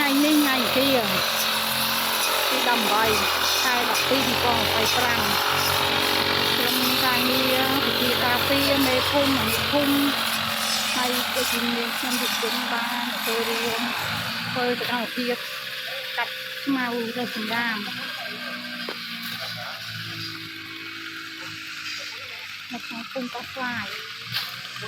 ngày ninh ngày kia đi đầm bay khai đọc tin còn phải pram trong tang đi thì cà phê mê phun hay cái chuyện này trong việc chúng ta tôi đi tôi sẽเอาเทียบกับมาอูเรื่องดามมาทำพุ่งก็ฟลายโ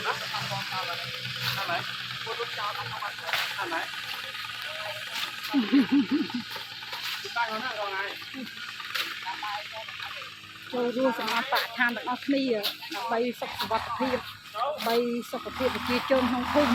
จดูสมาปะทานแบบเอาขี้ใบสกวัตเพียบใบสกเพียบจีจนห้องพุ่ง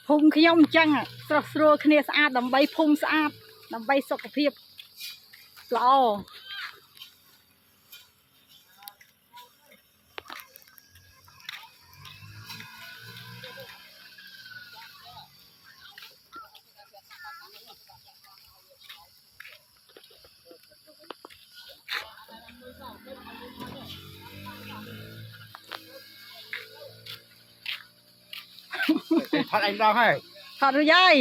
พุ่งขย่มจังสระสรัวคเนสอาดดำใบพุ่งสะอาดดำใบสกปรกหล่อทอดanh đau hay ถอดหรือยาย